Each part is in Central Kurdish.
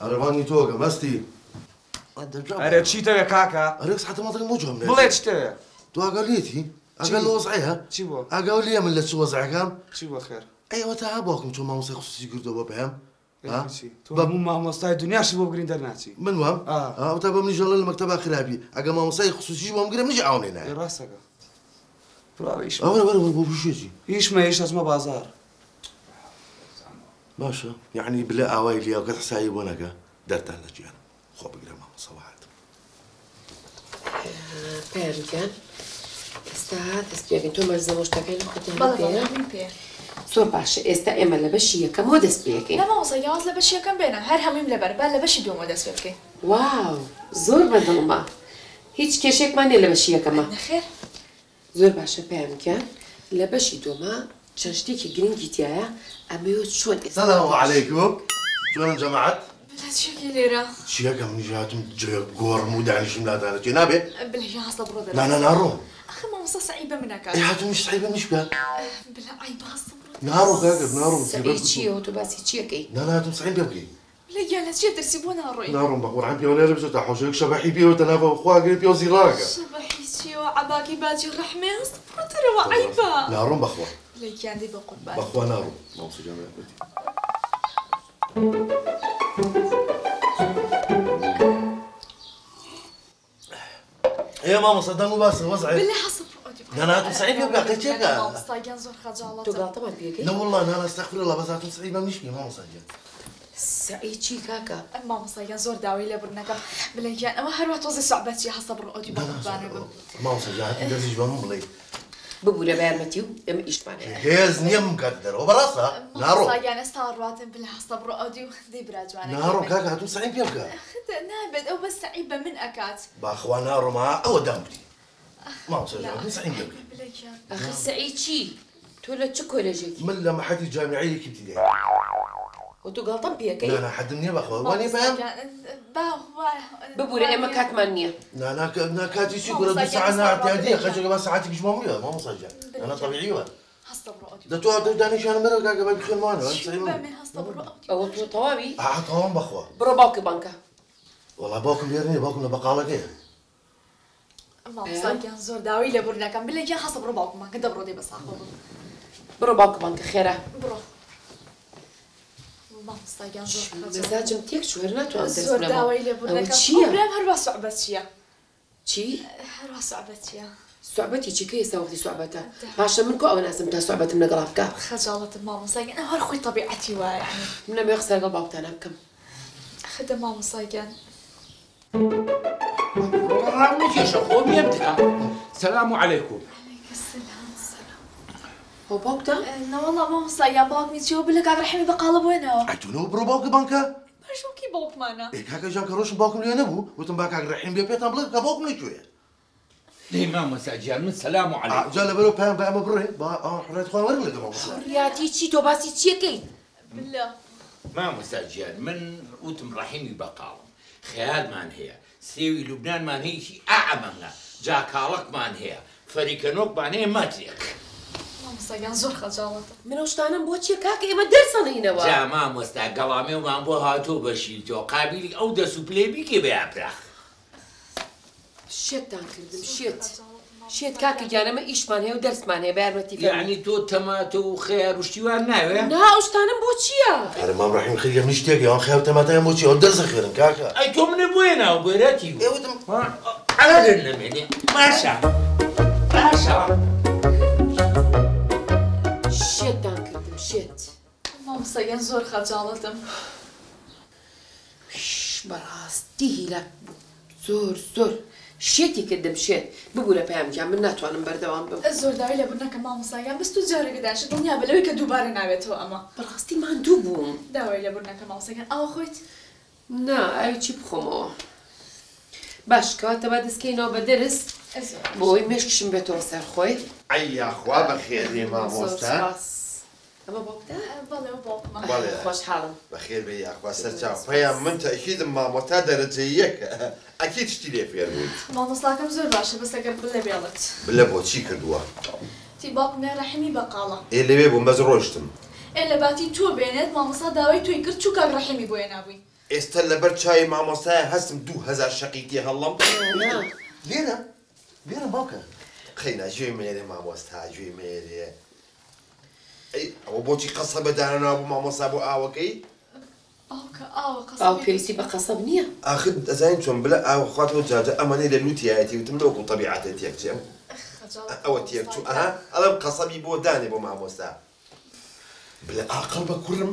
ئەرەوانی تۆگە مەستی ئەرێ چیتەوێ کاکە؟ ئەرێکس حتى مەڵی موجۆم بڵێ چتەوێ؟ تو ئاگەڵێتی؟ ئەگەر لە وەزعەیە؟ چی بووە؟ ئاگاو لێ من لە چ وەزعەکەم؟ چی بووە خێر؟ ئەیوە تا باوکم چۆن مامۆسای خصوصی کردەوە بۆ پێم؟ تۆ هەموو مامۆستای دنیاشی بۆ بگرین دەرناچی. من وام؟ ئەو تا بە منی ژەڵە لە مەکتەبا خراپی ئەگە مامۆسای خصوصیش بۆم گرم منیش ئاونێ نایە. ڕاستەکە. وەرە بۆ بشێتی. هیچمە هیچ ئەچمە بازار. باشە یعنی بلە ئاوای لێ کە حسایی بۆ نەکە دەرتان لە گیانم خۆ بگرە مامۆسا وهات. پێیان ئێستا دەست پێکەین تۆ مەرزەوە شتەکەی لە خۆتان پێ زۆر باشە ئێستا ئێمە لە بەشی یەکەمەوە دەست پێکەین. نە مامۆستا یاواز لە بەشی یەکەم بێنە هەر هەموویم لەبەر با لە بەشی دووەمەوە دەست پێ بکەین. واو زۆر بەدڵمە هیچ کێشێکمان نیە لە بەشی یەکەمە. نەخێر زۆر باشە پێیان لە بەشی دووەمە چەند شتێکی گرنگی تایە ئەمەوە چۆن سەلام عەلەیکوم چۆنن جەماعەت؟ بلە چیەکی لێرە؟ چیەکە منیش هاتم جێ گۆڕم و دانیشم لادانە تێ نابێ؟ بلە یا هەستە بڕۆ دەرەوە. نا ناڕۆم. ئەخە مامۆستا سەعیبە من ناکات. ئەی هاتم میش سەعیبە میش بکە. بلە عیبە هەستە بڕۆ. ناڕۆ کاکە ناڕۆم. سەعی چییەوە تۆ باسی چیەکەی؟ نا هاتم سەعیم پێ بکەی. بلە یا لە چیە دەرسی بۆ ناڕۆی؟ ناڕۆم بە قورعان پێوە لێرە بچێت تا حوشەیەک شەبەحی پێوەتە ناوە خواگەی پێ و زیڕاکە. شەبەحی چیەوە عەباکی باجی ڕەحمێ هەستە بڕۆ دەرەوە عیبە. ناڕۆم بەخوا. بلە گیاندی بە قوربان. بەخوا ناڕۆم. مامۆستا جان بێتی. ايه ماما صدقني بس وضعي بالله حسب انا هاتم سعيد يبقى قلتك ماما صايقان زور خجالة تو غلطة بيكي؟ لا والله انا استغفر الله بس هاتم سعيد ما نشبي ماما صايقان سعيد شي كاكا ماما صايقان زور داوي لبرناك بالله كان اما هروح توزي صعبتي حسب رؤوتي بقبانه ماما صايقان هاتم درزي جوان مبلي بقول بارمتيو ام ايشتمانه هيز نيم قدر وبراسها نارو صايقان استارواتن بالله حسب رؤوتي ودي براجوانه نارو كاكا هاتم سعيد يبقى نابد او بس سعيبه من اكات باخوا نارو ما او دامتي ماما صايقان هاتم سعيد يبقى بالله كان اخي سعيد شي تولى تشكولوجيكي من لما حد جامعيه كبتدائي وتو غلطان بيكي؟ لا لا حد مني باخوا واني فاهم ببوري اما كات مانيا لا انا كاتي شي كره ساعه نهار تاديه خرج بس ساعتك مش مهمه ما مصجع انا طبيعيه حسب رؤوتي ده تو داني شان مره كاكا بخير مانو من حسب رؤوتي او تو طوابي طوام بخوا برو باوكي بانكا والله باكم يرني باكم لبقاله كده ماما صايقان زور داوي لبرناك بالله كان حسب ربعكم ما كده برو دي بس اخذ برو باوكي بانكا خيره برو ماما صايقان زور مزاجم تيك شو هرناتو عند زور داوي لبرناك برام هروا صعبتيا چی؟ هروا صعبتيا صعبتي چی کی سوقتي صعبته باشا منكو او ناس متى صعبت من قلبك خجالة ماما صايقان انا هر خوي طبيعتي يعني من ما يخسر قلبك بتاعنا بكم خدم ماما صايقان رامي يا شخو بيبدأ السلام عليكم هو باوكتا؟ لا والله ماما صايقان باوك ميتشو بلك قاعد رحمي بقالب وينه اعتنو برو باوكي بانكا شو كي باوك مانا ايه كاكا جان كروش باوكم لي نبو وتم باكا الرحيم بيا بيتام بلك باوكم لي شويه ليه ماما ساجان من السلام عليكم جال بلو بام بام بري با حريت خوان ورق لك ماما رياتي تشي تو باسي تشيكي بالله ماما ساجان من وتم رحيمي بقالم خيال مان هي سيوي لبنان مان هي شي اعملنا جاكالك مان هي فريكنوك مان هي ماتريك ماما صايقان زور خجالة من وشتانا بوتشي كاكا اما درسنا هنا جا ماما ستا قلامي ومان بو هاتو بشيتو قابلي او دسو بليبي كي بيعبرخ شيت تانكردم شيت كاكا جانا ما ايشمان هي ودرسمان هي بارمتي فهم يعني تو تماتو خير وشتيوان ناوي نا وشتانا بوتشيا انا مام رحيم خير نشتاق يا خير تماتا موتشي ودرس خير كاكا اي تو من بوينا وبيراتي ايه وتم على النمني ماشا شيت تانكردم شيت ماما صايقان زور خجالة براستي لك زور شيتي كدم شيت بقول بهم جام من ناتوانم بردوام بم زور داوي لبرناك ماما صايقان بس تو جاري قداش الدنيا بلوي كدوباره نابته اما براستي ما ندوبوم داوي لبرناك ماما صايقان او خويت نا اي چی بخومو باش كاتبا دسكينو بدرس بوي مشكشم بيتو سر خوي اي يا اخوا بخير يا ماما اما بوقتا بالله وبوك بالله خوش حالم بخير بي يا اخوا سرچاو فيا من تاكيد ماما تا درجيك اكيد تشتري في البيت ماما صلاكم زور باشا بس اگر بالله بيلت بالله بوتشي كدوا تي باك من رحمي بقاله اللي بيبو مزروجتم الا باتي تو بينات ماما صا داوي تو يكر شو كان رحمي بوينا ابوي ئێستا لەبەر چای مامۆستایە هەستم 2000 شەقیقی هەڵڵم لێرە باوکە خەینا گوێی مێرێ مامۆستا گوێی مێرێ ئەوە بۆچی قەسە بەدانەوە بۆ مامۆستا بۆ ئاوەکەی باوکە ئاوە قەسەب ئاو پێویستی بە قەسەب نییە ئاخر دەزانین چۆن بلە ئاوە خواتەوە جاجە ئەمانەی لە لوتیایەتی وتم لەوەکو طەبیعەتە تێکچێم ئەوە تێکچوو ئەها ئەڵەم قەسەبی بۆ دانێ بۆ مامۆستا بلە ئاقڵ بە کوڕم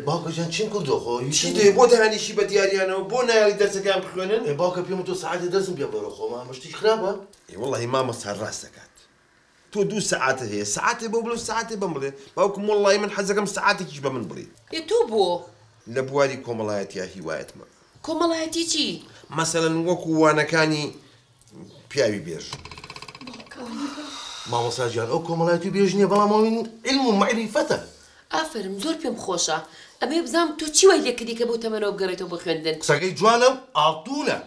باوکەجان چیم کردۆ خۆ چی دێ بۆ دەهانیشی بە دیاریانەوە بۆ نایڵی دەرسەکان بخوێنن باوکە پێم تۆ سعاتی دەرسم پێ بەرە خۆما مشتیش خراپە والله مامۆستا ڕاست دەکات تۆ 2 ساعاتە هەیە ساعتێ بۆ بڵێ ساعتێ بەم بڵێ باوکم وەڵڵی من حەزەکەم ساعتێکیش بە من بڵێ تۆ بۆ لە بواری کۆمەڵایەتیا هیوایەتمە کۆمەڵایەتی چی مەسەلەن وەکو وانەکانی پیاوی بێژ مامۆستاجیان ئەو کۆمەڵایەتی بێژ نییە بەڵام علم و معریفەتە ئافرم زۆر پێم خۆشە ئەمێ بزانم تۆ چی وای لێکردی کە بۆ تەمەنەوە بگەڕێتەوە بە خوێندن قسەکەی جوانە و ئاڵتوونە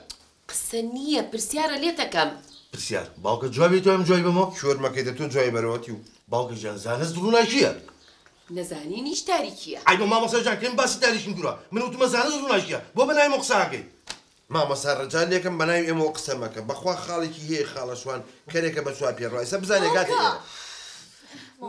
قسە نییە پرسیارە لێ دەکەم پرسیار باوکە جوابی تۆ ئەم جوای بمەوە شۆرمەکەیتە تۆ جوای بەرەوەتی و باوکەجان زانست ڕووناکییە نەزانینیش تاریکیە ئای بۆ مامۆستاجان کەم باسی تاریشم گوڕە من وتمە زانست ڕووناکییە بۆ بەناوی قساکەی مامۆستا ڕەجال لێکم بەناوی ئێمەوە قسە مەکە بەخوا خاڵێکی هەیە خاڵەشوان کەرێکە بە چوا پێڕایسە بزانێ گاتی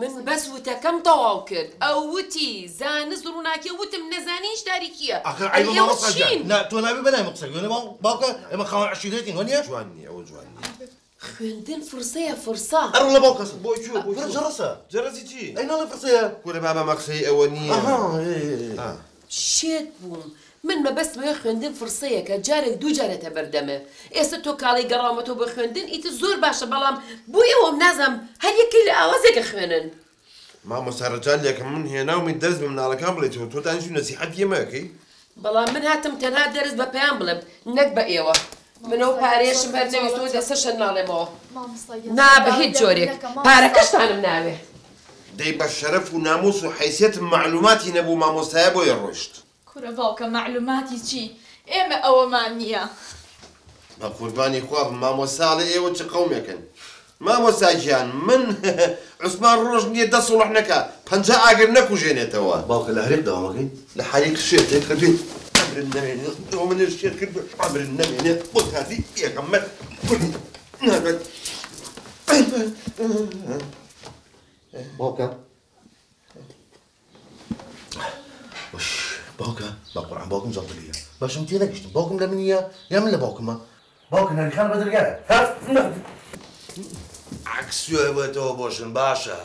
من بەس وتەکەم تەواو کرد ئەو وتی زانست ڕووناکیە وتم نەزانینیش تاریکیە ئاخر ئای بۆ مامۆستاجان نا تۆ نابێ بەناوی قسە گوێنە باوکە ئێمە خاوەن عەشیرەتین وەنیە جوان نییە ئەوە جوان نییە خوێندن فرسەیە فرسە ئەڕۆ لە باوکەس بۆ چوە بۆ جەڕەسە جەرەزی چی ئەی ناڵێ قسەیە کورە بابە مەقسەی ئەوە نییە شێت بووم من مەبەستمەوە خوێندن فرسەیەکە جارێک 2 جارێتە بەردەمە ئێستا تۆ کاڵی گەڕامەتەوە بە خوێندن ئیتر زۆر باشە بەڵام بۆی ئەوەم نازام هەر یەکەی لە ئاوازێکە خوێنن مامۆستا ڕەجال لێکم من هێناومی دەرس بە مناڵەکان بڵێتەوە تۆ دانیشت نەسیحەت ئێمەکەی بەڵام من هاتم تەنها دەرس بە پێیان بڵێم نەک بە ئێوە منەوە پارێشم هەر نەویستەوە دەسەشە ناڵێمەوە نا بە هیچ جۆرێک پارەکەشتانم ناوێ دەی بە شەرەف و ناموس و حیسیەتم معلوماتی نەبوو مامۆستایە بۆیە ڕۆیشت کورە باوکە معلوماتی چی ئێمە ئەوەمان نییە بە قوربانی خوا بم مامۆستاڵێ ئێوە چ قەومێکن مامۆستا گیان من عوسمان ڕۆژ نییە دە سوڵح نەکا 50 ئاگر نەکوژێنێتەوە باوکە لە هەرێک داوامەکەی لە حەریک شێتێک کردوین ئەمرن نەمێنێت ئەوە منێش شێت کرد ئەمرن نەمێنێت بۆ کاتی پێغەمبەر کوردی نابێت باوکە باوکە با قورعان باوکم زەڵتلیە باشم تێ نەگەشتم باوکم لە منیە یا من لە باوکمە باوکە نەریخان بەدرگایە عکسوێ بێتەوە بۆشن باشە